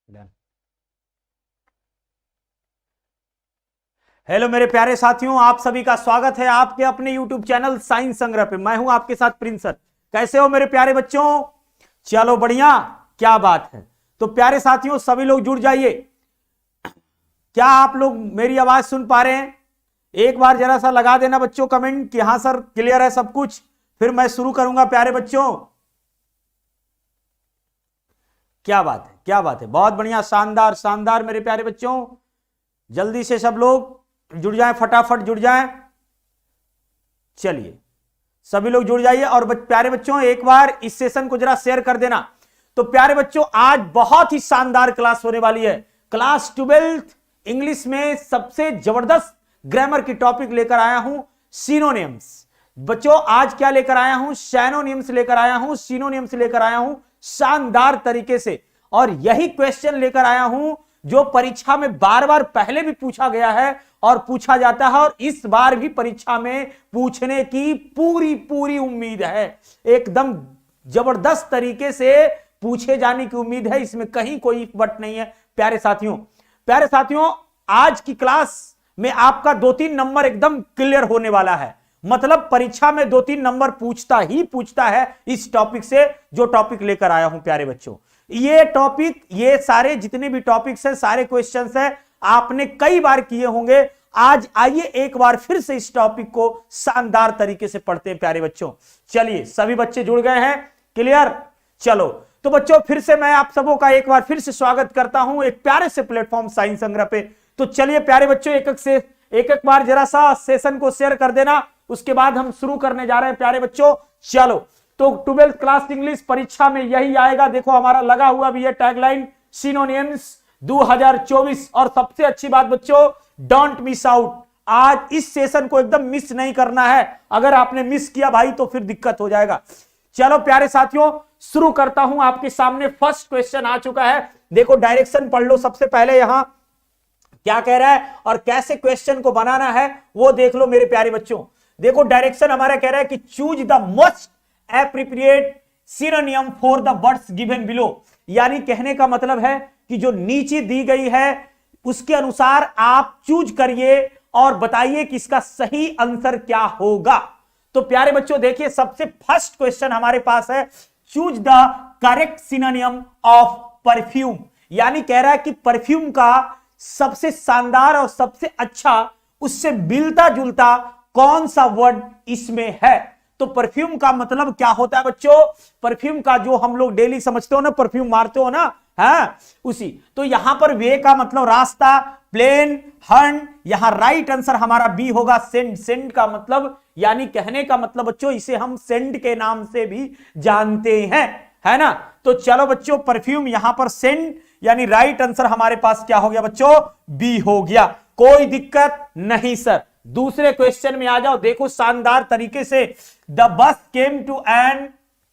Done. Hello मेरे प्यारे साथियों, आप सभी का स्वागत है आपके अपने YouTube चैनल साइंस संग्रह पे। मैं हूं आपके साथ प्रिंस सर। कैसे हो मेरे प्यारे बच्चों? चलो बढ़िया, क्या बात है। तो प्यारे साथियों सभी लोग जुड़ जाइए। क्या आप लोग मेरी आवाज सुन पा रहे हैं? एक बार जरा सा लगा देना बच्चों कमेंट कि हाँ सर क्लियर है सब कुछ, फिर मैं शुरू करूंगा प्यारे बच्चों। क्या बात है, क्या बात है, बहुत बढ़िया, शानदार शानदार मेरे प्यारे बच्चों। जल्दी से सब लोग जुड़ जाएं, फटाफट जुड़ जाएं। चलिए सभी लोग जुड़ जाइए और प्यारे बच्चों एक बार इस सेशन को जरा शेयर कर देना। तो प्यारे बच्चों आज बहुत ही शानदार क्लास होने वाली है। क्लास 12th इंग्लिश में सबसे जबरदस्त ग्रामर की टॉपिक लेकर आया हूं, सिनोनिम्स। बच्चों आज क्या लेकर आया हूं? सैनोनिम्स लेकर आया हूं, सिनोनिम्स लेकर आया हूं शानदार तरीके से। और यही क्वेश्चन लेकर आया हूं जो परीक्षा में बार बार पहले भी पूछा गया है और पूछा जाता है, और इस बार भी परीक्षा में पूछने की पूरी पूरी उम्मीद है। एकदम जबरदस्त तरीके से पूछे जाने की उम्मीद है, इसमें कहीं कोई बट नहीं है प्यारे साथियों। प्यारे साथियों आज की क्लास में आपका 2-3 नंबर एकदम क्लियर होने वाला है। मतलब परीक्षा में 2-3 नंबर पूछता ही पूछता है इस टॉपिक से, जो टॉपिक लेकर आया हूं प्यारे बच्चों। ये टॉपिक, ये सारे जितने भी टॉपिक्स हैं, सारे क्वेश्चंस हैं, आपने कई बार किए होंगे। आज आइए एक बार फिर से इस टॉपिक को शानदार तरीके से पढ़ते हैं प्यारे बच्चों। चलिए सभी बच्चे जुड़ गए हैं, क्लियर? चलो तो बच्चों फिर से मैं आप सबों का एक बार फिर से स्वागत करता हूं एक प्यारे से प्लेटफॉर्म साइंस संग्रह पे। तो चलिए प्यारे बच्चों एक एक बार जरा सा सेशन को शेयर कर देना, उसके बाद हम शुरू करने जा रहे हैं प्यारे बच्चों। चलो तो 12th क्लास इंग्लिश परीक्षा में यही आएगा। देखो हमारा लगा हुआ भी है टैगलाइन, सिनोनिम्स 2024। और सबसे अच्छी बात बच्चों, डोंट मिस आउट। आज इस सेशन को एकदम मिस नहीं करना है। अगर आपने मिस किया भाई तो फिर दिक्कत हो जाएगा। चलो प्यारे साथियों शुरू करता हूं। आपके सामने फर्स्ट क्वेश्चन आ चुका है। देखो डायरेक्शन पढ़ लो सबसे पहले, यहां क्या कह रहा है और कैसे क्वेश्चन को बनाना है वो देख लो मेरे प्यारे बच्चों। देखो डायरेक्शन हमारा कह रहा है कि choose the most appropriate synonym for the words given below. यानी कहने का मतलब है कि जो नीचे दी गई है उसके अनुसार आप चूज करिए और बताइए कि इसका सही आंसर क्या होगा। तो प्यारे बच्चों देखिए सबसे फर्स्ट क्वेश्चन हमारे पास है, choose the correct synonym of perfume. यानी कह रहा है कि परफ्यूम का सबसे शानदार और सबसे अच्छा, उससे मिलता जुलता कौन सा वर्ड इसमें है। तो परफ्यूम का मतलब क्या होता है बच्चों? परफ्यूम का जो हम लोग डेली समझते हो ना, परफ्यूम मारते हो ना, है उसी। तो यहां पर वे का मतलब रास्ता, प्लेन, हर्न। यहां राइट आंसर हमारा बी होगा, सेंड। सेंड का मतलब यानी कहने का मतलब बच्चों इसे हम सेंड के नाम से भी जानते हैं, है ना। तो चलो बच्चों परफ्यूम यहां पर सेंड, यानी राइट आंसर हमारे पास क्या हो गया बच्चों? बी हो गया। कोई दिक्कत नहीं सर। दूसरे क्वेश्चन में आ जाओ। देखो शानदार तरीके से, the bus came to an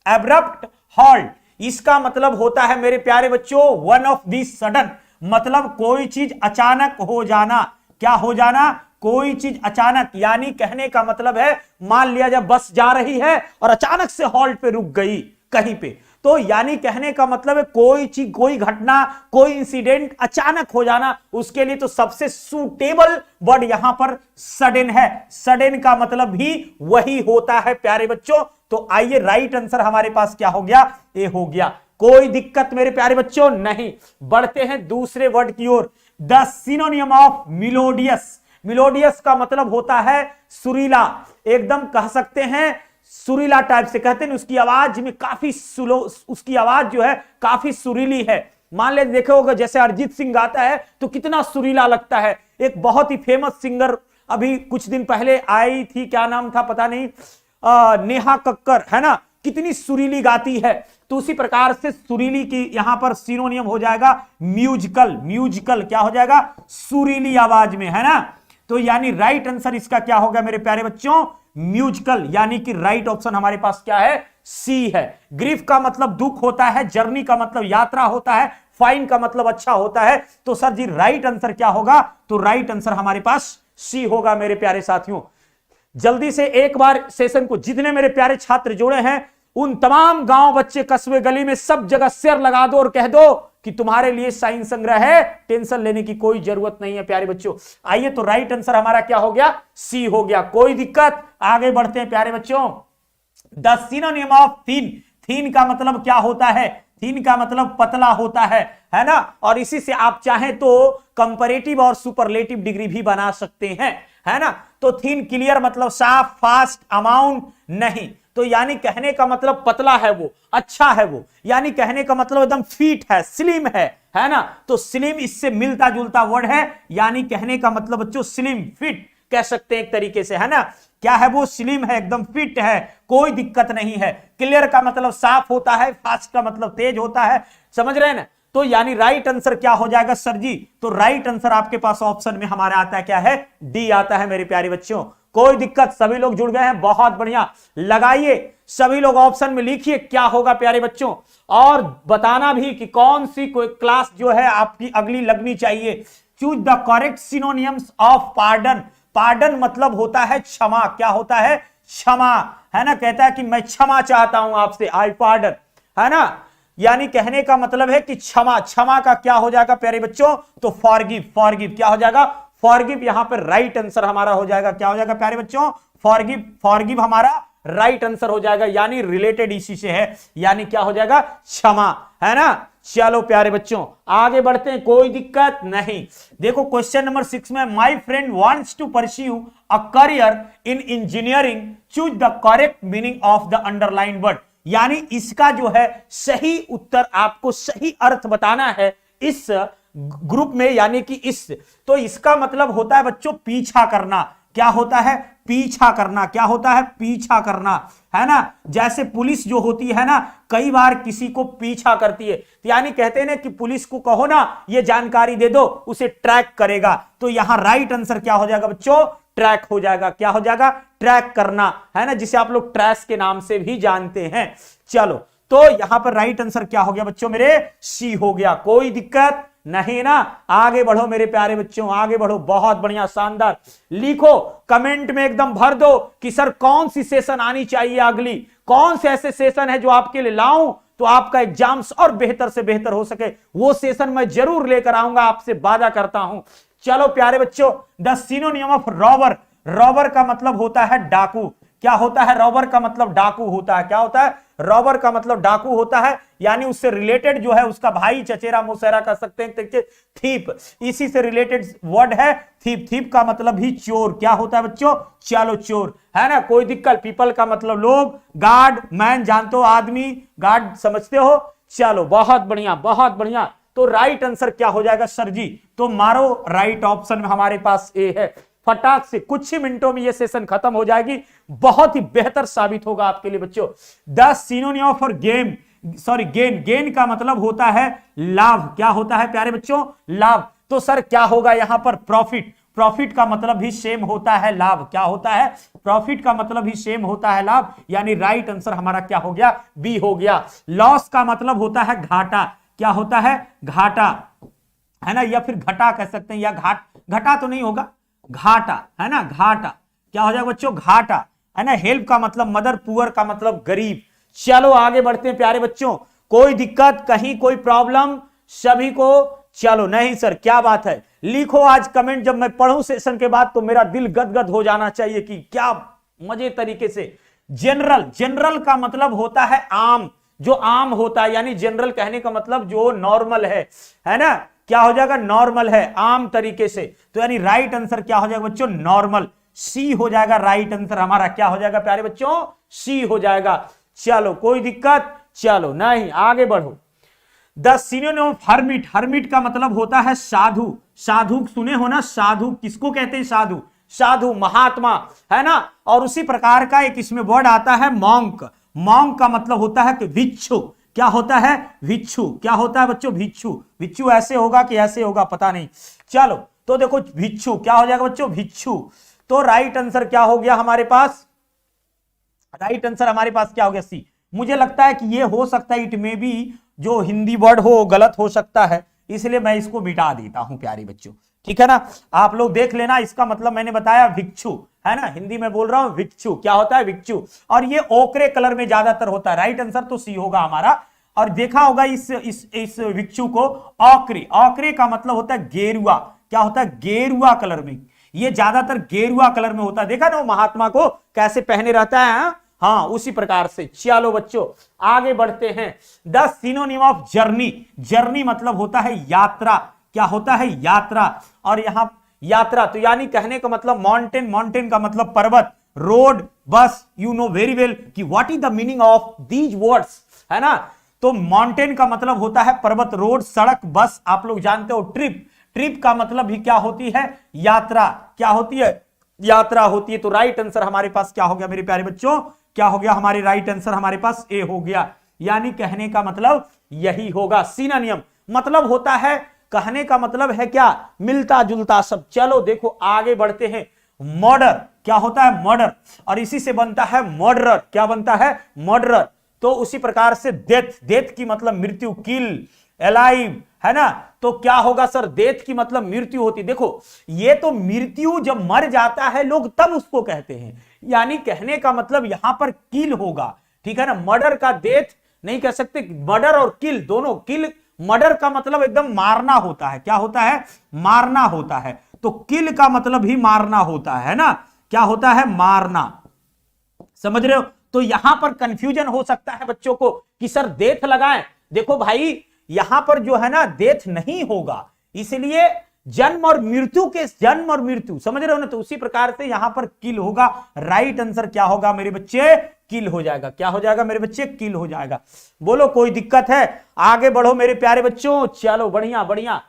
abrupt halt. इसका मतलब होता है मेरे प्यारे बच्चों वन ऑफ दी सडन। मतलब कोई चीज अचानक हो जाना। क्या हो जाना? कोई चीज अचानक। यानी कहने का मतलब है मान लिया जब बस जा रही है और अचानक से हॉल्ट पे रुक गई कहीं पे, तो यानी कहने का मतलब है कोई चीज, कोई घटना, कोई इंसिडेंट अचानक हो जाना। उसके लिए तो सबसे सूटेबल वर्ड यहां पर सडन है। सडन का मतलब भी वही होता है प्यारे बच्चों। तो आइए राइट आंसर हमारे पास क्या हो गया? ए हो गया। कोई दिक्कत मेरे प्यारे बच्चों नहीं। बढ़ते हैं दूसरे वर्ड की ओर, the synonym of melodious. Melodious का मतलब होता है सुरीला। एकदम कह सकते हैं सुरीला टाइप से, कहते हैं उसकी आवाज में काफी स्लो, उसकी आवाज जो है काफी सुरीली है। मान ले देखो होगा जैसे अरिजीत सिंह गाता है तो कितना सुरीला लगता है। एक बहुत ही फेमस सिंगर अभी कुछ दिन पहले आई थी, क्या नाम था पता नहीं, नेहा कक्कर, है ना, कितनी सुरीली गाती है। तो उसी प्रकार से सुरीली की यहां पर सिनोनियम हो जाएगा म्यूजिकल। म्यूजिकल क्या हो जाएगा? सुरीली आवाज में, है ना। तो यानी राइट आंसर इसका क्या होगा मेरे प्यारे बच्चों? म्यूजिकल। यानी कि राइट ऑप्शन हमारे पास क्या है? सी है। ग्रीफ का मतलब दुख होता है, जर्नी का मतलब यात्रा होता है, फाइन का मतलब अच्छा होता है। तो सर जी राइट आंसर क्या होगा? तो राइट आंसर हमारे पास सी होगा मेरे प्यारे साथियों। जल्दी से एक बार सेशन को जितने मेरे प्यारे छात्र जुड़े हैं उन तमाम गांव, बच्चे, कस्बे, गली में सब जगह शेयर लगा दो और कह दो कि तुम्हारे लिए साइन संग्रह है, टेंशन लेने की कोई जरूरत नहीं है प्यारे बच्चों। आइए तो राइट आंसर हमारा क्या हो गया, सी हो गया। कोई दिक्कत, आगे बढ़ते हैं प्यारे बच्चों। The synonym of thin, thin का मतलब क्या होता है, थिन का मतलब पतला होता है ना। और इसी से आप चाहें तो कंपैरेटिव और सुपरलेटिव डिग्री भी बना सकते हैं, है ना। तो थिन क्लियर मतलब साफ, फास्ट, अमाउंट नहीं, तो यानी कहने का मतलब पतला है वो, अच्छा है वो, यानी कहने का मतलब एकदम फिट है, स्लिम है ना। तो स्लिम इससे मिलता जुलता वर्ड है, यानी कहने का मतलब बच्चों स्लिम, फिट कह सकते हैं एक तरीके से, है ना। क्या है वो, स्लिम है, एकदम फिट है, कोई दिक्कत नहीं है। क्लियर का मतलब साफ होता है, फास्ट का मतलब तेज होता है, समझ रहे हैं ना। तो यानी राइट आंसर क्या हो जाएगा सर जी, तो राइट आंसर आपके पास ऑप्शन में हमारा आता है क्या है, डी आता है मेरे प्यारे बच्चों। कोई दिक्कत, सभी लोग जुड़ गए हैं, बहुत बढ़िया। लगाइए सभी लोग ऑप्शन में, लिखिए क्या होगा प्यारे बच्चों, और बताना भी कि कौन सी कोई क्लास जो है आपकी अगली लगनी चाहिए। Choose the correct synonyms of pardon, pardon मतलब होता है क्षमा, क्या होता है, क्षमा, है ना। कहता है कि मैं क्षमा चाहता हूं आपसे, आई पार्डन, है ना। यानी कहने का मतलब है कि क्षमा, क्षमा का क्या हो जाएगा प्यारे बच्चों, तो फॉरगिव, फॉरगिव क्या हो जाएगा, फॉरगिव। यहां पर राइट आंसर हमारा हो जाएगा, क्या हो जाएगा प्यारे बच्चों, फॉरगिव, फॉरगिव हमारा राइट आंसर हो जाएगा, यानी रिलेटेड इसी से है, यानी क्या हो जाएगा, क्षमा, है ना। चलो प्यारे बच्चों आगे बढ़ते हैं, कोई दिक्कत नहीं। देखो क्वेश्चन नंबर 6 में, my friend wants to pursue a career in engineering, choose the correct meaning of the underline word. यानी इसका जो है सही उत्तर, आपको सही अर्थ बताना है इस ग्रुप में, यानी कि इस, तो इसका मतलब होता है बच्चों पीछा करना। क्या होता है, पीछा करना, क्या होता है, पीछा करना, है ना। जैसे पुलिस जो होती है ना, कई बार किसी को पीछा करती है, तो यानी कहते हैं ना कि पुलिस को कहो ना ये जानकारी दे दो, उसे ट्रैक करेगा। तो यहां राइट आंसर क्या हो जाएगा बच्चों, ट्रैक हो जाएगा, क्या हो जाएगा, ट्रैक करना, है ना, जिसे आप लोग ट्रैश के नाम से भी जानते हैं। चलो तो यहां पर राइट आंसर क्या हो गया बच्चों मेरे, सी हो गया। कोई दिक्कत नहीं ना, आगे बढ़ो मेरे प्यारे बच्चों, आगे बढ़ो, बहुत बढ़िया, शानदार। लिखो कमेंट में एकदम भर दो कि सर कौन सी सेशन आनी चाहिए अगली, कौन से ऐसे सेशन है जो आपके लिए लाऊं तो आपका एग्जाम्स और बेहतर से बेहतर हो सके, वो सेशन मैं जरूर लेकर आऊंगा, आपसे वादा करता हूं। चलो प्यारे बच्चों, the synonym of robber, robber का मतलब होता है डाकू, क्या होता है, रॉबर का मतलब डाकू होता है, क्या होता है, रॉबर का मतलब डाकू होता है, यानी उससे रिलेटेड जो है उसका भाई, चचेरा, मौसेरा कह सकते हैं, थीप, इसी से रिलेटेड वर्ड है थीप। थीप का मतलब भी चोर, क्या होता है बच्चों, चलो चोर, है ना। कोई दिक्कत, पीपल का मतलब लोग, गार्ड, मैन जानते हो आदमी, गार्ड समझते हो। चलो बहुत बढ़िया, बहुत बढ़िया। तो राइट आंसर क्या हो जाएगा सर जी, तो मारो राइट ऑप्शन में हमारे पास ए है। फटाक से कुछ ही मिनटों में ये सेशन खत्म हो जाएगी, बहुत ही बेहतर साबित होगा आपके लिए बच्चों। The synonym for game, sorry gain, gain का मतलब होता है लाभ, क्या होता है प्यारे बच्चों, लाभ। तो सर क्या होगा यहां पर, प्रॉफिट, प्रॉफिट का मतलब भी सेम होता है लाभ, क्या होता है, प्रॉफिट का मतलब भी सेम होता है लाभ, यानी राइट आंसर हमारा क्या हो गया, बी हो गया। लॉस का मतलब होता है घाटा, क्या होता है, घाटा, है ना, या फिर घटा कह सकते हैं, या घटा तो नहीं होगा, घाटा, है ना, घाटा, क्या हो जाएगा बच्चों, घाटा, है ना। हेल्प का मतलब मदर, पुअर का मतलब गरीब। चलो आगे बढ़ते हैं प्यारे बच्चों, कोई दिक्कत, कहीं कोई प्रॉब्लम सभी को, चलो नहीं सर क्या बात है, लिखो आज कमेंट, जब मैं पढ़ूं सेशन के बाद तो मेरा दिल गदगद हो जाना चाहिए कि क्या मजे तरीके से। जनरल, जनरल का मतलब होता है आम, जो आम होता है, यानी जनरल कहने का मतलब जो नॉर्मल है ना, क्या हो जाएगा, नॉर्मल है, आम तरीके से। तो यानी राइट आंसर क्या हो जाएगा बच्चों, नॉर्मल, सी हो जाएगा राइट आंसर हमारा, क्या हो जाएगा प्यारे बच्चों, सी हो जाएगा। चलो कोई दिक्कत, चलो नहीं आगे बढ़ो। The synonym of hermit, hermit का मतलब होता है साधु, साधु सुने हो ना, साधु किसको कहते हैं, साधु, साधु महात्मा, है ना। और उसी प्रकार का एक इसमें वर्ड आता है मॉन्क, मॉन्क का मतलब होता है कि भिक्षु, क्या होता है, भिक्षु, क्या होता है बच्चों, भिक्षु, भिक्षु ऐसे होगा कि ऐसे होगा पता नहीं। चलो तो देखो भिक्षु क्या हो जाएगा बच्चों, भिक्षु। तो राइट आंसर क्या हो गया हमारे पास, राइट आंसर हमारे पास क्या हो गया, सी। मुझे लगता है कि ये हो सकता है, इट में भी जो हिंदी वर्ड हो गलत हो सकता है, इसलिए मैं इसको मिटा देता हूं प्यारे बच्चों, ठीक है ना। आप लोग देख लेना, इसका मतलब मैंने बताया भिक्षु, है ना, हिंदी में बोल रहा हूं भिक्षु, क्या होता है भिक्षु, और ये ओकरे कलर में ज्यादातर होता है। राइट आंसर तो सी होगा हमारा। और देखा होगा इस भिक्षु को औक्रे, औक्रे का मतलब होता है गेरुआ। क्या होता है? गेरुआ कलर में। ये ज्यादातर गेरुआ कलर में होता है। देखा ना वो महात्मा को कैसे पहने रहता है? हाँ, उसी प्रकार से। चलो बच्चों आगे बढ़ते हैं। The synonym of journey, journey मतलब होता है यात्रा। क्या होता है? यात्रा। और यहां यात्रा तो यानी कहने का मतलब माउंटेन, माउंटेन का मतलब पर्वत, रोड, बस। यू नो वेरी वेल कि what is the meaning of these words, है ना। तो माउंटेन का मतलब होता है पर्वत, रोड, सड़क, बस। आप लोग जानते हो ट्रिप, ट्रिप का मतलब भी क्या होती है? यात्रा। क्या होती है? यात्रा होती है। तो राइट आंसर हमारे पास क्या हो गया मेरे प्यारे बच्चों? क्या हो गया? हमारे राइट आंसर हमारे पास ए हो गया। यानी कहने का मतलब यही होगा। सिनोनिम मतलब होता है, कहने का मतलब है क्या? मिलता जुलता सब। चलो देखो आगे बढ़ते हैं। मर्डर क्या होता है? मर्डर। और इसी से बनता है मर्डरर। क्या बनता है? मर्डरर। तो उसी प्रकार से डेथ, डेथ की मतलब मृत्यु, किल, अलाइव, है ना। तो क्या होगा सर? डेथ की मतलब मृत्यु होती। देखो ये तो मृत्यु जब मर जाता है लोग तब उसको कहते हैं, यानी कहने का मतलब यहां पर किल होगा, ठीक है ना। मर्डर का डेथ नहीं कह सकते। मर्डर और किल दोनों, किल मर्डर का मतलब एकदम मारना होता है। क्या होता है? मारना होता है। तो किल का मतलब ही मारना होता है ना। क्या होता है? मारना। समझ रहे हो? तो यहां पर कंफ्यूजन हो सकता है बच्चों को कि सर डेथ लगाएं। देखो भाई यहां पर जो है ना डेथ नहीं होगा, इसलिए जन्म और मृत्यु के, जन्म और मृत्यु, समझ रहे हो ना। तो उसी प्रकार से यहां पर किल होगा। राइट आंसर क्या होगा मेरे बच्चे? किल हो जाएगा। क्या हो जाएगा मेरे बच्चे? किल हो जाएगा। बोलो कोई दिक्कत है? आगे बढ़ो मेरे प्यारे बच्चों। चलो बढ़िया बढ़िया।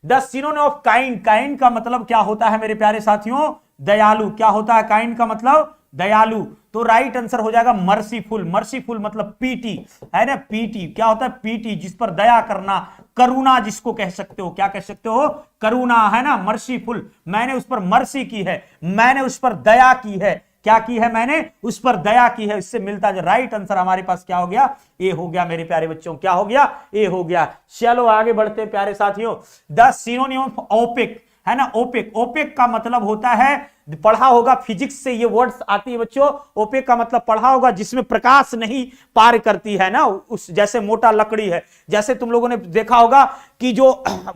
The synonym of kind, kind का मतलब क्या होता है मेरे प्यारे साथियों? दयालु। क्या होता है काइंड का मतलब? दयालु। तो राइट आंसर हो जाएगा मर्सीफुल। मर्सीफुल मतलब पीटी, है ना। पीटी क्या होता है? पीटी, जिस पर दया करना, करुणा जिसको कह सकते हो। क्या कह सकते हो? करुणा, है ना। मर्सीफुल, मैंने उस पर मर्सी की है, मैंने उस पर दया की है। क्या की है? मैंने उस पर दया की है। इससे मिलता जो राइट आंसर हमारे पास क्या हो गया? ए हो गया मेरे प्यारे बच्चों। क्या हो गया? ए हो गया। चलो आगे बढ़ते प्यारे साथियों। द सिनोनिम ऑफ ओपेक, है ना। ओपेक, ओपेक का मतलब होता है, पढ़ा होगा फिजिक्स से ये वर्ड्स आती है बच्चों। ओपेक का मतलब पढ़ा होगा जिसमें प्रकाश नहीं पार करती है ना, उस जैसे मोटा लकड़ी है। जैसे तुम लोगों ने देखा होगा कि जो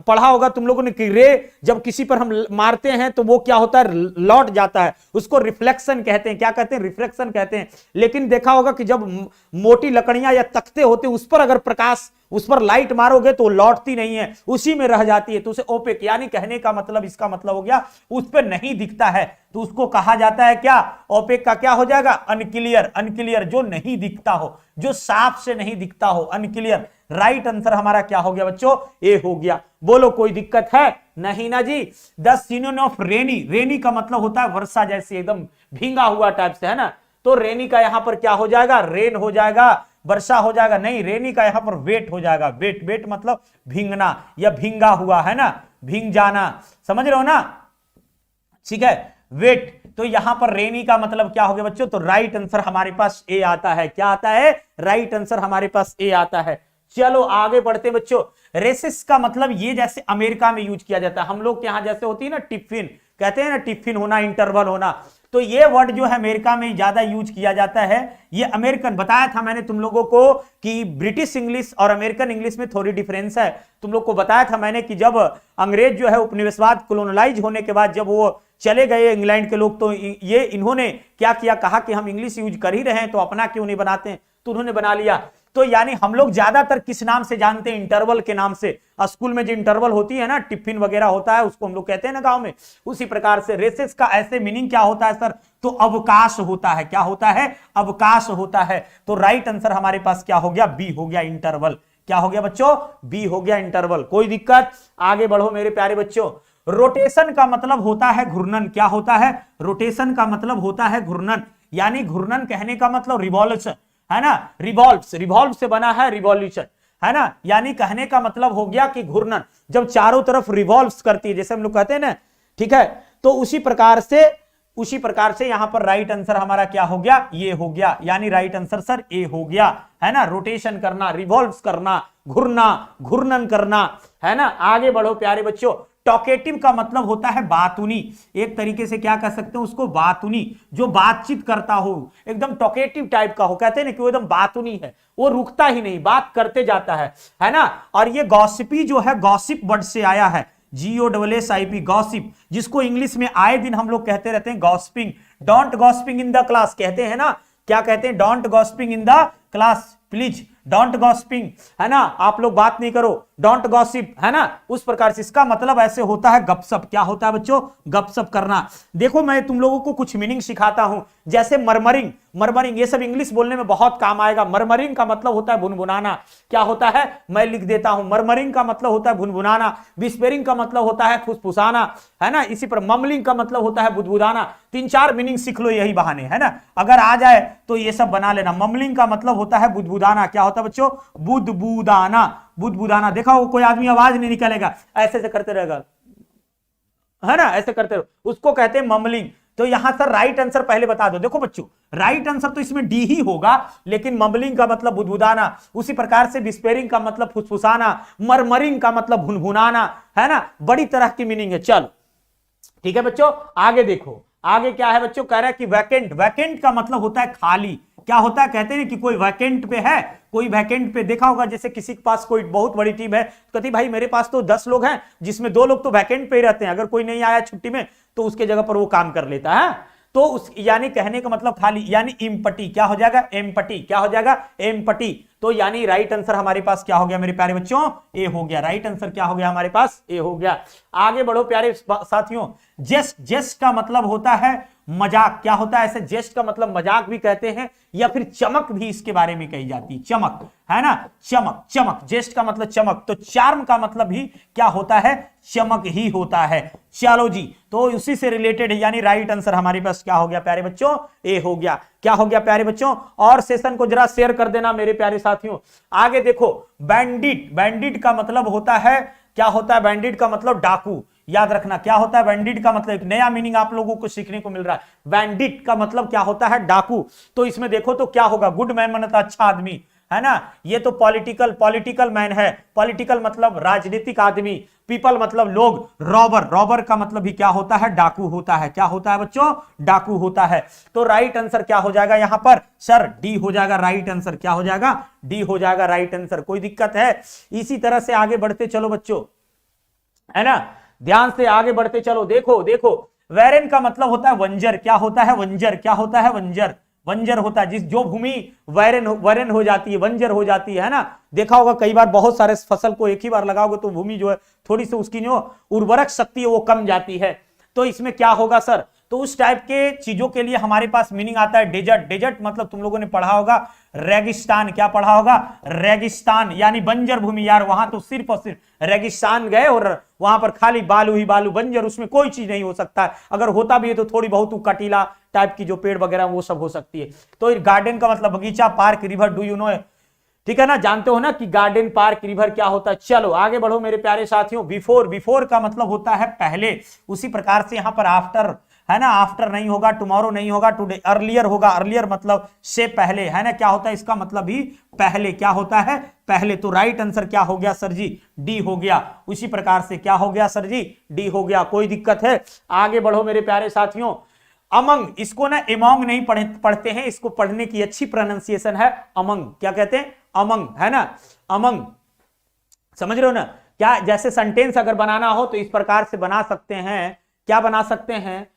पढ़ा होगा तुम लोगों ने कि रे जब किसी पर हम मारते हैं तो वो क्या होता है? लौट जाता है। उसको रिफ्लेक्शन कहते हैं। क्या कहते हैं? रिफ्लेक्शन कहते हैं। लेकिन देखा होगा कि जब मोटी लकड़ियां या तख्ते होते उस पर अगर प्रकाश, उस पर लाइट मारोगे तो लौटती नहीं है, उसी में रह जाती है। तो उसे ओपेक, यानी कहने का मतलब, इसका मतलब हो गया उस पर नहीं दिखता है, तो उसको कहा जाता है क्या? ओपेक का क्या हो जाएगा? अनक्लियर। अनक्लियर जो नहीं दिखता हो, जो साफ से नहीं दिखता हो, अनक्लियर। राइट आंसर हमारा क्या हो गया बच्चों? ए हो गया। बोलो कोई दिक्कत है? नहीं ना जी। द सिनोनिम ऑफ रेनी, रेनी का मतलब होता है वर्षा जैसे, एकदम भींगा हुआ टाइप से, है ना। तो रेनी का यहां पर क्या हो जाएगा? रेन हो जाएगा, वर्षा हो जाएगा। नहीं, रेनी का यहां पर वेट हो जाएगा। वेट, वेट मतलब भींगना या भींगा हुआ, है ना, भींग जाना। समझ रहे हो ना? ठीक है, वेट। तो यहां पर रेनी का मतलब क्या हो गया बच्चों? तो राइट आंसर हमारे पास ए आता है। क्या आता है? राइट आंसर हमारे पास ए आता है। चलो आगे बढ़ते बच्चों। रेसिस का मतलब ये जैसे अमेरिका में यूज किया जाता है, हम लोग के यहां जैसे होती है ना टिफिन, कहते हैं ना टिफिन होना, इंटरवल होना। तो ये वर्ड जो है अमेरिका में ज्यादा यूज किया जाता है। ये अमेरिकन, बताया था मैंने तुम लोगों को कि ब्रिटिश इंग्लिश और अमेरिकन इंग्लिश में थोड़ी डिफरेंस है। तुम लोग को बताया था मैंने कि जब अंग्रेज जो है उपनिवेशवाद, कॉलोनाइज होने के बाद जब वो चले गए इंग्लैंड के लोग, तो ये इन्होंने क्या किया, कहा कि हम इंग्लिश यूज कर ही रहे हैं तो अपना क्यों नहीं बनाते हैं, तो उन्होंने बना लिया। तो यानी हम लोग ज्यादातर किस नाम से जानते हैं? इंटरवल के नाम से। स्कूल में जो इंटरवल होती है ना, टिफिन वगैरह होता है, उसको हम लोग कहते हैं ना गांव में। उसी प्रकार से रेसेस का ऐसे मीनिंग क्या होता है सर? तो अवकाश होता है। क्या होता है? अवकाश होता है। तो राइट आंसर हमारे पास क्या हो गया? बी हो गया, इंटरवल। क्या हो गया बच्चों? बी हो गया, इंटरवल। कोई दिक्कत? आगे बढ़ो मेरे प्यारे बच्चों। रोटेशन का मतलब होता है घूर्णन। क्या होता है? रोटेशन का मतलब होता है घूर्णन, यानी घूर्णन कहने का मतलब रिवॉल्यूशन, है ना। रिवॉल्व, रिवॉल्व से बना है रिवॉल्यूशन, है ना। यानी कहने का मतलब हो गया कि घूर्णन जब चारों तरफ रिवॉल्व करती है, जैसे हम लोग कहते हैं ना, ठीक है। तो उसी प्रकार से यहां पर राइट आंसर हमारा क्या हो गया? ये हो गया। यानी राइट आंसर सर ए हो गया, है ना। रोटेशन करना, रिवॉल्व करना, घूर्णा, घूर्णन करना, है ना। आगे बढ़ो प्यारे बच्चों। टॉकेटिव का मतलब होता है बातूनी, एक तरीके से क्या कह सकते हैं उसको, बातूनी, जो बातचीत करता हो, एकदम टॉकेटिव टाइप का हो, कहते हैं ना कि वो एकदम बातूनी है, वो रुकता ही नहीं, बात करते जाता है ना। और ये गॉसिपी जो है, गॉसिप वर्ड से आया है, GOSSIP, गॉसिप, जिसको इंग्लिश में आए दिन हम लोग कहते रहते हैं gossiping. Don't gossiping in the class कहते हैं ना, क्या कहते हैं, don't gossiping in the class, please don't gossiping, है ना, आप लोग बात नहीं करो, डोंट गॉसिप, है ना, उस प्रकार से इसका मतलब ऐसे होता है गपसप। क्या होता है बच्चों, गपसप करना। देखो मैं तुम लोगों को कुछ मीनिंग सिखाता हूं, जैसे मरमरिंग, मरमरिंग ये सब इंग्लिश बोलने में बहुत काम आएगा। मरमरिंग का मतलब होता है भुनभुनाना, क्या होता है, मैं लिख देता हूं, मरमरिंग का मतलब होता है भुनभुनाना, विस्पेरिंग का मतलब होता है फुसफुसाना, है ना, इसी पर ममलिंग का मतलब होता है बुदबुदाना। 3-4 मीनिंग सीख लो यही बहाने, है ना, अगर आ जाए तो ये सब बना लेना। ममलिंग का मतलब होता है बुदबुदाना, क्या होता है बच्चों, बुदबुदाना, बुदबुदाना। देखा हो कोई आदमी आवाज नहीं निकलेगा, ऐसे से करते रहेगा, है ना, ऐसे करते रहो, उसको कहते हैं ममलिंग। तो यहां सर राइट आंसर पहले बता दो। देखो बच्चों राइट आंसर तो इसमें डी ही होगा, लेकिन ममलिंग का मतलब बुदबुदाना, उसी प्रकार से विस्पेरिंग का मतलब फुसफुसाना, मरमरिंग का मतलब भुनभुनाना, है ना, बड़ी तरह की मीनिंग है। चलो ठीक है बच्चों, आगे देखो, आगे क्या है बच्चों, कह रहा है कि वैकेंट, वैकेंट का मतलब होता है खाली। क्या होता है, कहते हैं कि कोई वैकेंट पे है, कोई वैकेंट पे, देखा होगा जैसे किसी के पास कोई बहुत बड़ी टीम है, तो कहती भाई मेरे पास तो 10 लोग हैं, जिसमें 2 लोग तो वैकेंट पे ही रहते हैं, अगर कोई नहीं आया छुट्टी में तो उसके जगह पर वो काम कर लेता है। तो उस यानी कहने का मतलब खाली, यानी एम्प्टी, क्या हो जाएगा, एम्प्टी, क्या हो जाएगा, एम्प्टी। तो यानी राइट आंसर हमारे पास क्या हो गया मेरे प्यारे बच्चों, ए हो गया, राइट आंसर क्या हो गया हमारे पास, ए हो गया। आगे बढ़ो प्यारे साथियों, जेस्ट, जेस्ट का मतलब होता है मजाक, क्या होता है, ऐसे जेस्ट का मतलब मजाक भी कहते हैं, या फिर चमक भी इसके बारे में कही जाती है, चमक, है ना, चमक, चमक, जेस्ट का मतलब चमक। तो चार्म का मतलब भी क्या होता है, चमक ही होता है। चलो जी, तो उसी से रिलेटेड है, यानी राइट आंसर हमारे पास क्या हो गया प्यारे बच्चों, ए हो गया। क्या हो गया प्यारे बच्चों, और सेशन को जरा शेयर कर देना मेरे प्यारे साथियों। आगे देखो, बैंडिट, बैंडिट का मतलब होता है, क्या होता है, बैंडिट का मतलब डाकू, याद रखना क्या होता है बैंडिट का मतलब, एक नया मीनिंग आप लोगों को सीखने को मिल रहा है। बैंडिट का मतलब क्या होता है, डाकू। तो इसमें देखो तो क्या होगा, गुड मैन मतलब अच्छा आदमी, है ना, ये तो पॉलिटिकल, पॉलिटिकल मैन है, पॉलिटिकल मतलब राजनीतिक आदमी, पीपल मतलब लोग, रॉबर, रॉबर का मतलब भी क्या होता है, डाकू होता है। क्या होता है बच्चों, डाकू होता है। तो राइट आंसर क्या हो जाएगा यहां पर सर, डी हो जाएगा राइट आंसर, क्या हो जाएगा, डी हो जाएगा राइट आंसर। कोई दिक्कत है, इसी तरह से आगे बढ़ते चलो बच्चों, है ना, ध्यान से आगे बढ़ते चलो। देखो देखो, वेरेन का मतलब होता है वंजर, क्या होता है, वंजर, क्या होता है, वंजर, वंजर होता है जिस जो भूमि वैरन वैरन हो जाती है, वंजर हो जाती है ना। देखा होगा कई बार बहुत सारे फसल को एक ही बार लगाओगे तो भूमि जो है थोड़ी सी उसकी जो उर्वरक शक्ति है वो कम जाती है। तो इसमें क्या होगा सर, तो उस टाइप के चीजों के लिए हमारे पास मीनिंग आता है डेजर्ट। डेजर्ट मतलब तुम लोगों ने पढ़ा होगा रेगिस्तान, क्या पढ़ा होगा, रेगिस्तान, यानी बंजर भूमि। यार वहां तो सिर्फ और सिर्फ रेगिस्तान गए और वहां पर खाली बालू ही बालू, बंजर, उसमें कोई चीज नहीं हो सकता है, अगर होता भी है तो थोड़ी बहुत कटीला टाइप की जो पेड़ वगैरह वो सब हो सकती है। तो गार्डन का मतलब बगीचा, park, river, do you know, ठीक है ना, जानते हो ना कि गार्डन, पार्क, रिवर क्या होता है। चलो आगे बढ़ो मेरे प्यारे साथियों। बिफोर, बिफोर का मतलब होता है पहले, उसी प्रकार से यहां पर आफ्टर, है ना, आफ्टर नहीं होगा, टुमारो नहीं होगा, टुडे, अर्लियर होगा, अर्लियर मतलब से पहले, है ना, क्या होता है इसका मतलब भी पहले, क्या होता है पहले। तो राइट आंसर क्या हो गया सर जी, डी हो गया। उसी प्रकार से क्या हो गया सर जी, डी हो गया। कोई दिक्कत है, आगे बढ़ो मेरे प्यारे साथियों। अमंग, इसको ना एमोंग नहीं पढ़ते हैं, इसको पढ़ने की अच्छी प्रोनाउंसिएशन है अमंग। क्या कहते हैं, अमंग, है ना, अमंग, समझ रहे हो ना। क्या जैसे सेंटेंस अगर बनाना हो तो इस प्रकार से बना सकते हैं, क्या बना सकते हैं,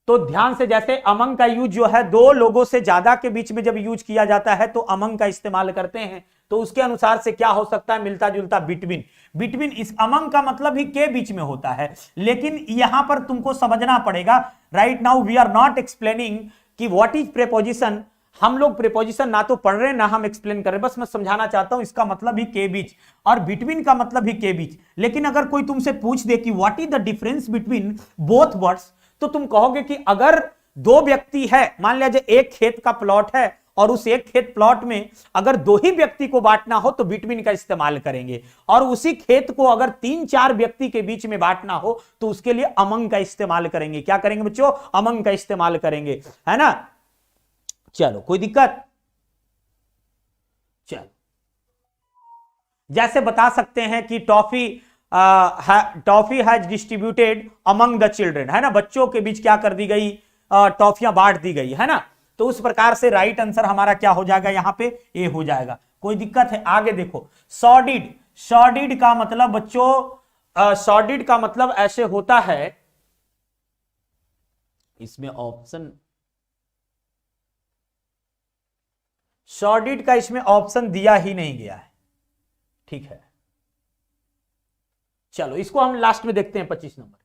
तो ध्यान से, जैसे अमंग का यूज जो है दो लोगों से ज्यादा के बीच में जब यूज किया जाता है तो अमंग का इस्तेमाल करते हैं। तो उसके अनुसार से क्या हो सकता है, मिलता जुलता, बिटवीन, बिटवीन, इस अमंग का मतलब ही के बीच में होता है। लेकिन यहां पर तुमको समझना पड़ेगा, right now we are not explaining कि व्हाट इज प्रीपोजिशन। हम लोग प्रीपोजिशन ना तो पढ़ रहे हैं ना हम एक्सप्लेन कर रहे हैं, बस मैं समझाना चाहता हूं इसका मतलब ही के बीच, और बिटवीन का मतलब ही के बीच। लेकिन अगर कोई तुमसे पूछ दे कि what is the difference between both words, तो तुम कहोगे कि अगर दो व्यक्ति है, मान लिया जाए एक खेत का प्लॉट है और उस एक खेत प्लॉट में अगर दो ही व्यक्ति को बांटना हो तो बिटवीन का इस्तेमाल करेंगे, और उसी खेत को अगर 3-4 व्यक्ति के बीच में बांटना हो तो उसके लिए अमंग का इस्तेमाल करेंगे। क्या करेंगे बच्चों, अमंग का इस्तेमाल करेंगे, है ना। चलो कोई दिक्कत, चलो जैसे बता सकते हैं कि toffee toffee has distributed among the children, है ना, बच्चों के बीच क्या कर दी गई, टॉफियां बांट दी गई, है ना। तो उस प्रकार से राइट आंसर हमारा क्या हो जाएगा, यहां पे ए हो जाएगा। कोई दिक्कत है? आगे देखो, सॉर्डिड, सॉर्डिड का मतलब बच्चों, सॉर्डिड का मतलब ऐसे होता है, इसमें ऑप्शन, सॉर्डिड का इसमें ऑप्शन दिया ही नहीं गया है, ठीक है। चलो इसको हम लास्ट में देखते हैं 25 नंबर।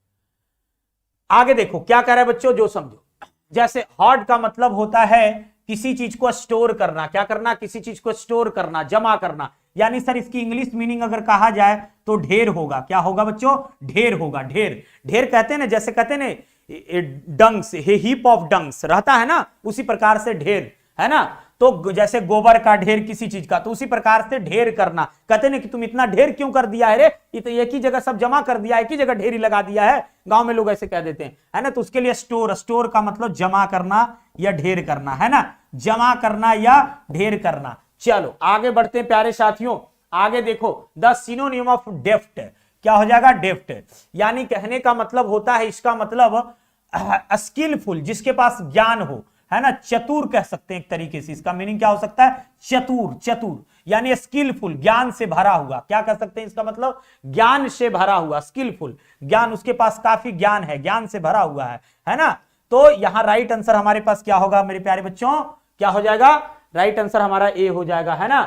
आगे देखो क्या कह रहा है बच्चों, जो समझो। जैसे हॉर्ड का मतलब होता है किसी चीज को स्टोर करना, क्या करना, किसी चीज को स्टोर करना, जमा करना। यानी सर इसकी इंग्लिश मीनिंग अगर कहा जाए तो ढेर होगा। क्या होगा बच्चों, ढेर होगा। ढेर, ढेर कहते हैं ना, जैसे कहते हैं ना डंग्स, हीप ऑफ डंग्स रहता है ना, उसी प्रकार से ढेर, है ना। तो जैसे गोबर का ढेर किसी चीज का, तो उसी प्रकार से ढेर करना। कहते ना कि तुम इतना ढेर क्यों कर दिया है रे, ये तो एक ही जगह सब जमा कर दिया, एक ही जगह ढेरी लगा दिया है, गांव में लोग ऐसे कह देते हैं, है ना। तो उसके लिए स्टोर, स्टोर का मतलब जमा करना या ढेर करना, है ना, जमा करना या ढेर करना। चलो आगे बढ़ते हैं प्यारे साथियों। आगे देखो, द सिनोनिम ऑफ डेफ्ट क्या हो जाएगा, डेफ्ट, यानी कहने का मतलब होता है, इसका मतलब स्किलफुल, जिसके पास ज्ञान हो, है ना, चतुर कह सकते हैं एक तरीके से। इसका मीनिंग क्या हो सकता है, चतुर, चतुर यानी स्किलफुल, ज्ञान से भरा हुआ, क्या कह सकते हैं इसका मतलब, ज्ञान से भरा हुआ, स्किलफुल, ज्ञान, उसके पास काफी ज्ञान है, ज्ञान से भरा हुआ है ना। तो यहां राइट आंसर हमारे पास क्या होगा मेरे प्यारे बच्चों, क्या हो जाएगा, राइट आंसर हमारा ए हो जाएगा, है ना।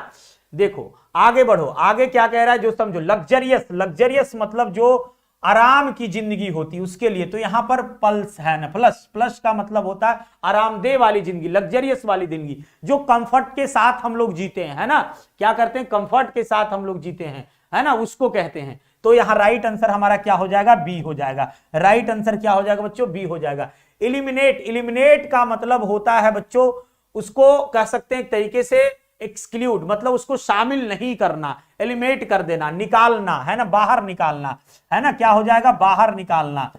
देखो आगे बढ़ो, आगे क्या कह रहा है जो समझो, लग्जरियस, लग्जरियस मतलब जो आराम की जिंदगी होती है उसके लिए। तो यहां पर पल्स है ना, प्लस, प्लस का मतलब होता है आरामदेह वाली जिंदगी, लग्जरियस वाली जिंदगी, जो कंफर्ट के साथ हम लोग जीते हैं, है ना। क्या करते हैं, कंफर्ट के साथ हम लोग जीते हैं, है ना, उसको कहते हैं। तो यहां राइट आंसर हमारा क्या हो जाएगा, बी हो जाएगा। राइट आंसर क्या हो जाएगा बच्चों, बी हो जाएगा। इलिमिनेट, इलिमिनेट का मतलब होता है बच्चों, उसको कह सकते हैं एक तरीके से एक्सक्लूड, मतलब उसको शामिल नहीं करना, एलिमिनेट कर देना, निकालना, है ना, बाहर निकालना, है ना, क्या हो जाएगा, बाहर निकालना,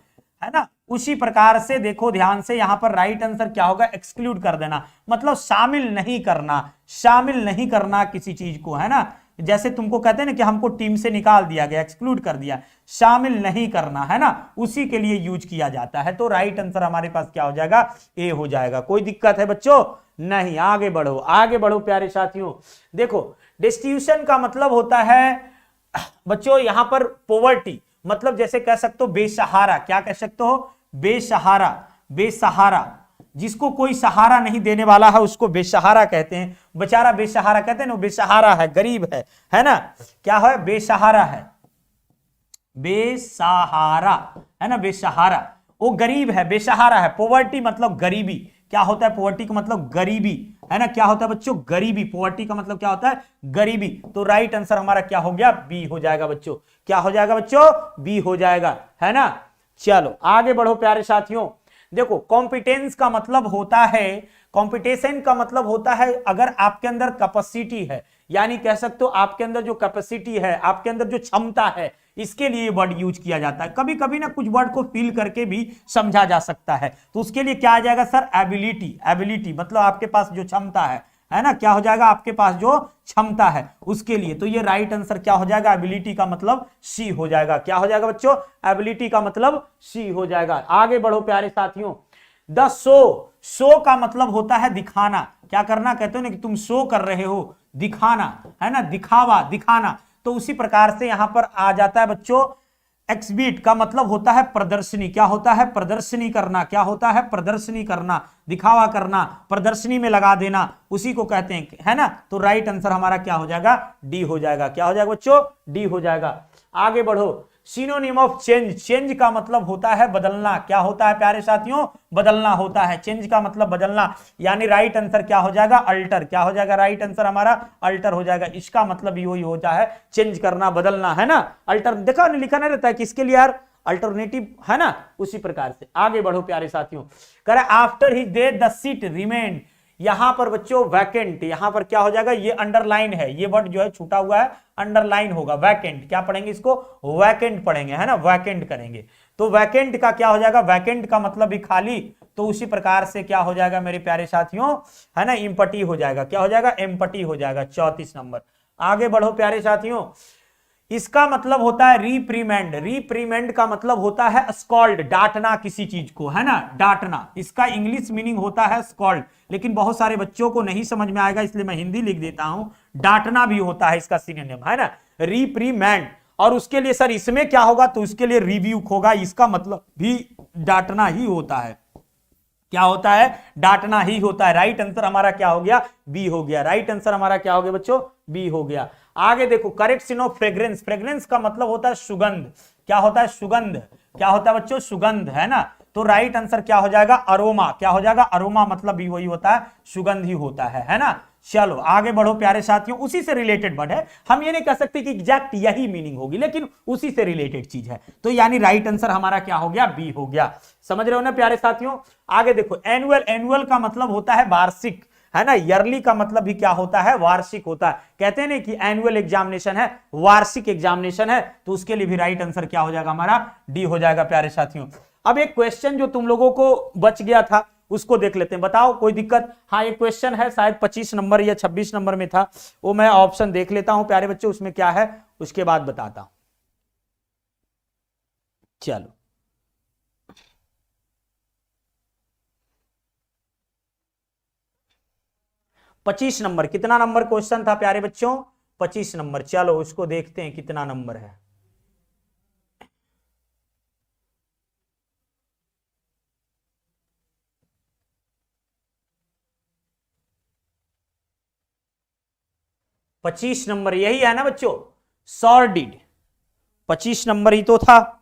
है ना। उसी प्रकार से देखो ध्यान से, यहां पर राइट आंसर क्या होगा, एक्सक्लूड कर देना, मतलब शामिल नहीं करना, शामिल नहीं करना किसी चीज को, है ना। जैसे तुमको कहते हैं ना कि हमको टीम से निकाल दिया गया, एक्सक्लूड कर दिया, शामिल नहीं करना, है ना, उसी के लिए यूज किया जाता है। तो राइट आंसर हमारे पास क्या हो जाएगा, ए हो जाएगा। कोई दिक्कत है बच्चों, नहीं। आगे बढ़ो, आगे बढ़ो प्यारे साथियों। देखो डिस्ट्रीब्यूशन का मतलब होता है बच्चों यहां पर पोवर्टी, मतलब जैसे कह सकते हो बेसहारा, क्या कह सकते हो, बेसहारा, बेसहारा, जिसको कोई सहारा नहीं देने वाला है उसको बेसहारा कहते हैं। बेचारा बेसहारा कहते हैं ना, बेसहारा है, गरीब है ना, क्या है, बेसहारा है, बेसहारा, है ना, बेसहारा, वो गरीब है, बेसहारा है। पोवर्टी मतलब गरीबी, क्या होता है, पोवर्टी का मतलब गरीबी, है ना, क्या होता है बच्चों, गरीबी। पोवर्टी का मतलब क्या होता है, गरीबी। तो राइट आंसर हमारा क्या हो गया, बी हो जाएगा बच्चों। क्या हो जाएगा बच्चों, बी हो जाएगा, है ना। चलो आगे बढ़ो प्यारे साथियों। देखो कॉम्पिटेंस का मतलब होता है, कॉम्पिटिशन का मतलब होता है अगर आपके अंदर कैपेसिटी है, यानी कह सकते हो आपके अंदर जो कैपेसिटी है, आपके अंदर जो क्षमता है, इसके लिए वर्ड यूज किया जाता है। कभी कभी ना कुछ वर्ड को फील करके भी समझा जा सकता है। तो उसके लिए क्या आ जाएगा सर, एबिलिटी, एबिलिटी मतलब आपके पास जो क्षमता है ना, क्या हो जाएगा, आपके पास जो क्षमता है उसके लिए। तो ये राइट आंसर क्या हो जाएगा, एबिलिटी का मतलब सी हो जाएगा। क्या हो जाएगा बच्चों, एबिलिटी का मतलब सी हो जाएगा। आगे बढ़ो प्यारे साथियों। द शो, शो का मतलब होता है दिखाना, क्या करना, कहते हो ना कि तुम शो कर रहे हो, दिखाना, है ना, दिखावा, दिखाना। तो उसी प्रकार से यहां पर आ जाता है बच्चों एक्सबीट का मतलब होता है प्रदर्शनी, क्या होता है, प्रदर्शनी करना, क्या होता है, प्रदर्शनी करना, दिखावा करना, प्रदर्शनी में लगा देना, उसी को कहते हैं, है ना। तो राइट आंसर हमारा क्या हो जाएगा, डी हो जाएगा। क्या हो जाएगा बच्चों, डी हो जाएगा। आगे बढ़ो, सिनोनिम ऑफ चेंज, चेंज का मतलब होता है बदलना, क्या होता है प्यारे साथियों, बदलना होता है, चेंज का मतलब बदलना, यानी राइट आंसर क्या हो जाएगा, अल्टर। क्या हो जाएगा, राइट आंसर हमारा अल्टर हो जाएगा। इसका मतलब यही होता है चेंज करना, बदलना, है ना। अल्टर देखा लिखा नहीं रहता है किसके लिए यार, अल्टरनेटिव, है ना। उसी प्रकार से आगे बढ़ो प्यारे साथियों। कह रहा after he death the seat remain, यहां पर बच्चों वैकेंट, यहां पर क्या हो जाएगा, ये अंडरलाइन है, ये वर्ड जो है छूटा हुआ है, अंडरलाइन होगा, वैकेंट। क्या पढ़ेंगे इसको, वैकेंट पढ़ेंगे, है ना, वैकेंट करेंगे। तो वैकेंट का क्या हो जाएगा, वैकेंट का मतलब भी खाली। तो उसी प्रकार से क्या हो जाएगा मेरे प्यारे साथियों, है ना, एम्पटी हो जाएगा। क्या हो जाएगा, एम्पटी हो जाएगा। 34 नंबर। आगे बढ़ो प्यारे साथियों। इसका मतलब होता है रिप्रीमेंड। रिप्रीमेंड का मतलब होता है स्कॉल्ड, डांटना किसी चीज को, है ना, डांटना। इसका इंग्लिश मीनिंग होता है स्कॉल्ड, लेकिन बहुत सारे बच्चों को नहीं समझ में आएगा इसलिए मैं हिंदी लिख देता हूं। डांटना भी होता है इसका सिनोनिम, है ना, रिप्रीमेंड। और उसके लिए सर इसमें क्या होगा, तो उसके लिए रिब्यूक होगा। इसका मतलब भी डांटना ही होता है। क्या होता है, डांटना ही होता है। राइट आंसर हमारा क्या हो गया, बी हो गया। राइट आंसर हमारा क्या हो गया बच्चों, बी हो गया। आगे देखो, करेक्ट सिनो फ्रेग्रेंस। फ्रेग्रेंस का मतलब होता है सुगंध। क्या होता है, सुगंध। क्या होता है बच्चों, सुगंध, है ना। तो राइट आंसर क्या हो जाएगा, अरोमा। क्या हो जाएगा, अरोमा, मतलब भी वही होता है, सुगंध ही होता है ना। चलो आगे बढ़ो प्यारे साथियों, उसी से रिलेटेड वर्ड है। हम ये नहीं कह सकते कि एग्जैक्ट यही मीनिंग होगी, लेकिन उसी से रिलेटेड चीज है। तो यानी राइट आंसर हमारा क्या हो गया, बी हो गया। समझ रहे हो ना प्यारे साथियों। आगे देखो, एनुअल। एनुअल का मतलब होता है वार्षिक, है ना। ईयरली का मतलब भी क्या होता है, वार्षिक होता है। कहते हैं ना कि एनुअल एग्जामिनेशन है, वार्षिक एग्जामिनेशन है, तो उसके लिए भी राइट आंसर क्या हो जाएगा हमारा, डी हो जाएगा प्यारे साथियों। अब एक क्वेश्चन जो तुम लोगों को बच गया था उसको देख लेते हैं। बताओ कोई दिक्कत। हाँ, एक क्वेश्चन है, शायद 25 नंबर या 26 नंबर में था, वो मैं ऑप्शन देख लेता हूं प्यारे बच्चों, उसमें क्या है उसके बाद बताता हूं। चलो, पच्चीस नंबर, कितना नंबर क्वेश्चन था प्यारे बच्चों, 25 नंबर। चलो उसको देखते हैं कितना नंबर है। पच्चीस नंबर यही है ना बच्चों, सॉर्डिड। 25 नंबर ही तो था।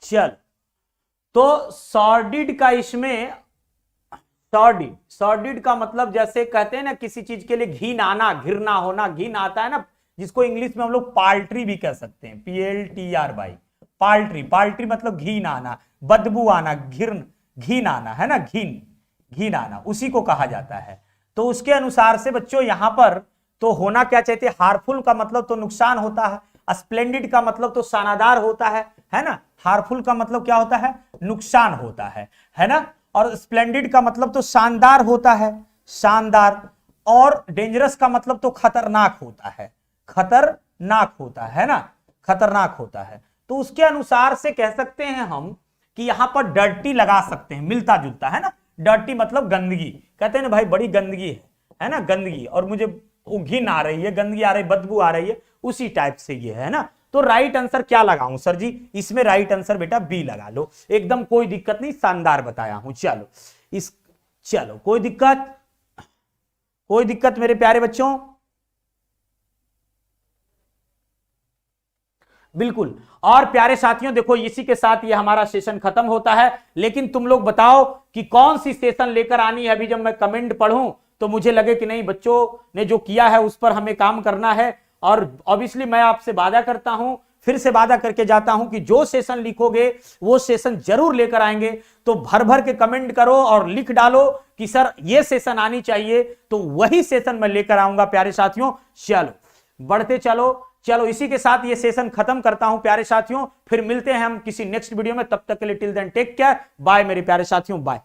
चल, तो सॉर्डिड का इसमें, सॉर्डिड, सॉर्डिड का मतलब जैसे कहते हैं ना किसी चीज के लिए घिन आना, घिरना होना, घिन आता है ना, जिसको इंग्लिश में हम लोग पाल्ट्री भी कह सकते हैं, PLTRY, पाल्ट्री। पाल्ट्री मतलब घिन आना, बदबू आना, घिरन, घिन आना, है ना, घिन, घिन आना, उसी को कहा जाता है। तो उसके अनुसार से बच्चों यहां पर तो होना क्या चाहते हैं, हार्मफुल का मतलब तो नुकसान होता है, स्प्लेंडिड का मतलब तो शानदार होता है ना। हार्मफुल का मतलब क्या होता है, नुकसान होता है ना। और स्प्लेंडिड का मतलब तो शानदार होता है, शानदार। और डेंजरस का मतलब तो खतरनाक होता है, खतरनाक होता है ना, खतरनाक होता है। तो उसके अनुसार से कह सकते हैं हम कि यहां पर डर्टी लगा सकते हैं, मिलता जुलता है ना। डर्टी मतलब गंदगी, कहते हैं ना भाई बड़ी गंदगी है ना, गंदगी, और मुझे घिन आ रही है, गंदगी आ रही है, बदबू आ रही है, उसी टाइप से ये है ना। तो राइट आंसर क्या लगाऊं सर जी, इसमें राइट आंसर बेटा बी लगा लो, एकदम कोई दिक्कत नहीं, शानदार बताया हूं। चलो इस, चलो कोई दिक्कत, कोई दिक्कत मेरे प्यारे बच्चों, बिल्कुल। और प्यारे साथियों देखो, इसी के साथ ये हमारा सेशन खत्म होता है। लेकिन तुम लोग बताओ कि कौन सी सेशन लेकर आनी है। अभी जब मैं कमेंट पढ़ूं तो मुझे लगे कि नहीं, बच्चों ने जो किया है उस पर हमें काम करना है। और ऑब्वियसली मैं आपसे वादा करता हूं, फिर से वादा करके जाता हूं कि जो सेशन लिखोगे वो सेशन जरूर लेकर आएंगे। तो भर भर के कमेंट करो और लिख डालो कि सर ये सेशन आनी चाहिए, तो वही सेशन मैं लेकर आऊंगा प्यारे साथियों। चलो बढ़ते चलो, चलो इसी के साथ ये सेशन खत्म करता हूं प्यारे साथियों। फिर मिलते हैं हम किसी नेक्स्ट वीडियो में, तब तक के लिए till then take care, bye मेरे प्यारे साथियों, बाय।